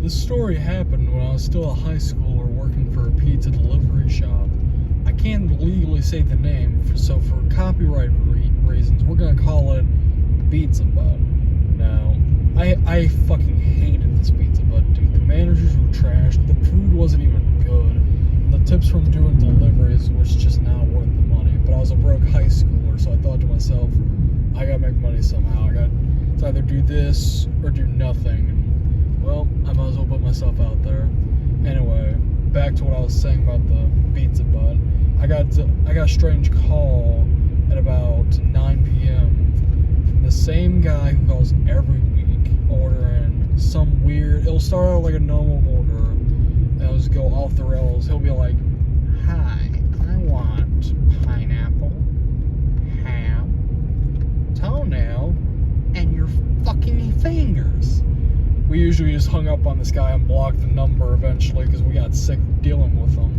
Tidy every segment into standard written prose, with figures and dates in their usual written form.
This story happened when I was still a high schooler working for a pizza delivery shop. I can't legally say the name, so for copyright reasons, we're gonna call it Pizza Bud. Now, I fucking hated this Pizza Bud, dude. The managers were trash, the food wasn't even good, and the tips from doing deliveries was just not worth the money. But I was a broke high schooler, so I thought to myself, I gotta make money somehow. I gotta either do this or do nothing. Well, I might as well put myself out there. Anyway, back to what I was saying about the Pizza Bud. I got a strange call at about 9 p.m. from the same guy who calls every week, ordering some weird. It'll start out like a normal order, and it'll just go off the rails. He'll be like, "Hi, I want pineapple, ham, toenail, and your fucking fingers." We usually just hung up on this guy and blocked the number eventually because we got sick dealing with him.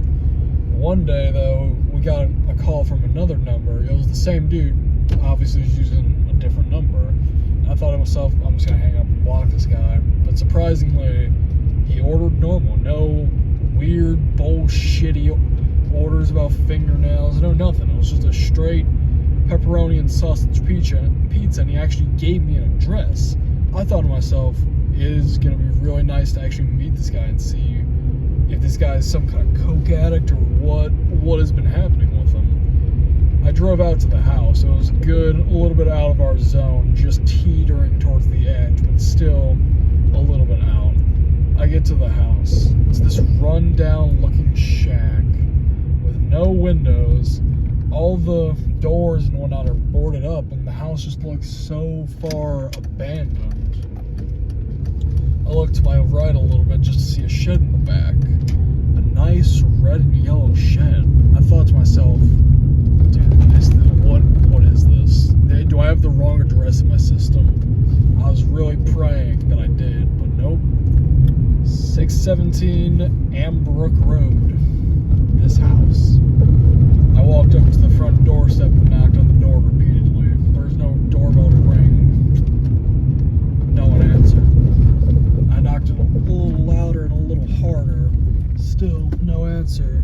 One day, though, we got a call from another number. It was the same dude, obviously he's using a different number. And I thought to myself, I'm just going to hang up and block this guy. But surprisingly, he ordered normal. No weird, bullshitty orders about fingernails. No, nothing. It was just a straight pepperoni and sausage pizza, and he actually gave me an address. I thought to myself, it is going to be really nice to actually meet this guy and see if this guy is some kind of coke addict or what has been happening with him. I drove out to the house. It was good, a little bit out of our zone, just teetering towards the edge, but still a little bit out. I get to the house. It's this run-down looking shack with no windows. All the doors and whatnot are boarded up, and the house just looks so far abandoned. I look to my right a little bit just to see a shed in the back. A nice red and yellow shed. I thought to myself, dude, what is this? Do I have the wrong address in my system? I was really praying that I did, but nope. 617 Ambrook Road. This house. I walked up to the front doorstep and knocked on the door repeatedly. There was no doorbell to ring. No one answered. I knocked it a little louder and a little harder. Still, no answer.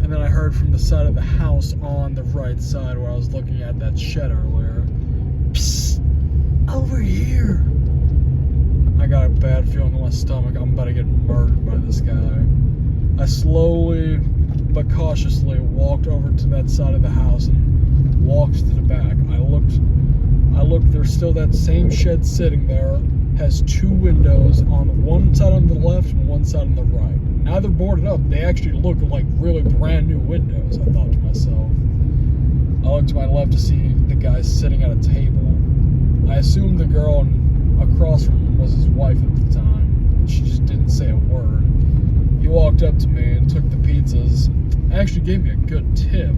And then I heard from the side of the house on the right side where I was looking at that shed earlier. Psst! Over here! I got a bad feeling in my stomach. I'm about to get murdered by this guy. I slowly but cautiously walked over to that side of the house and walked to the back. I looked, there's still that same shed sitting there. Has two windows on one side on the left and one side on the right. Neither boarded up. They actually look like really brand new windows, I thought to myself. I looked to my left to see the guy sitting at a table. I assumed the girl across from him was his wife at the time. She just didn't say a word. He walked up to me and took the pizzas. Actually gave me a good tip,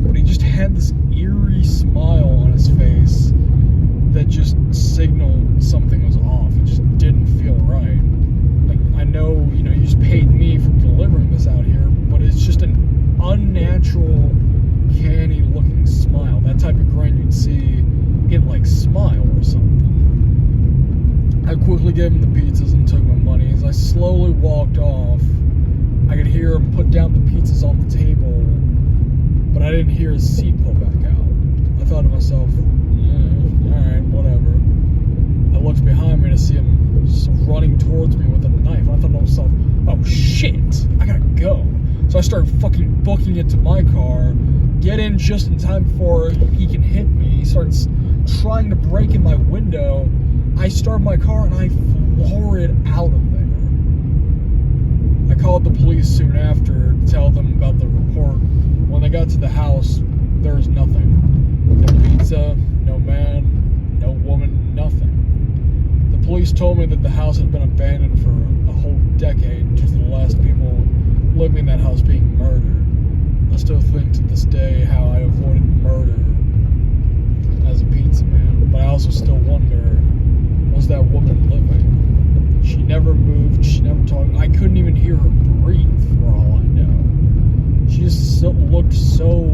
but he just had this eerie smile on his face that just signaled something was off. It just didn't feel right. Like, I know, you just paid me for delivering this out here, but it's just an unnatural, canny looking smile. That type of grin you'd see in like Smile or something. I quickly gave him the pizzas and took my money. As I slowly walked off, I could hear him put down the pizzas on the table, but I didn't hear his seat pull back out. I thought to myself, alright, whatever. I looked behind me to see him just running towards me with a knife. I thought to myself, oh shit, I gotta go. So I started fucking booking it to my car, get in just in time before he can hit me. He starts trying to break in my window. I start my car and I floor it out of there. I called the police soon after to tell them about the report. When they got to the house, there was nothing. No pizza, no man, no woman, nothing. The police told me that the house had been abandoned for a whole decade due to the last people living in that house being murdered. I still think to this day how I avoided murder as a pizza man, but I also still wonder, was that woman living? She never moved, she never talked. I couldn't even hear her breathe for all I know. She just looked so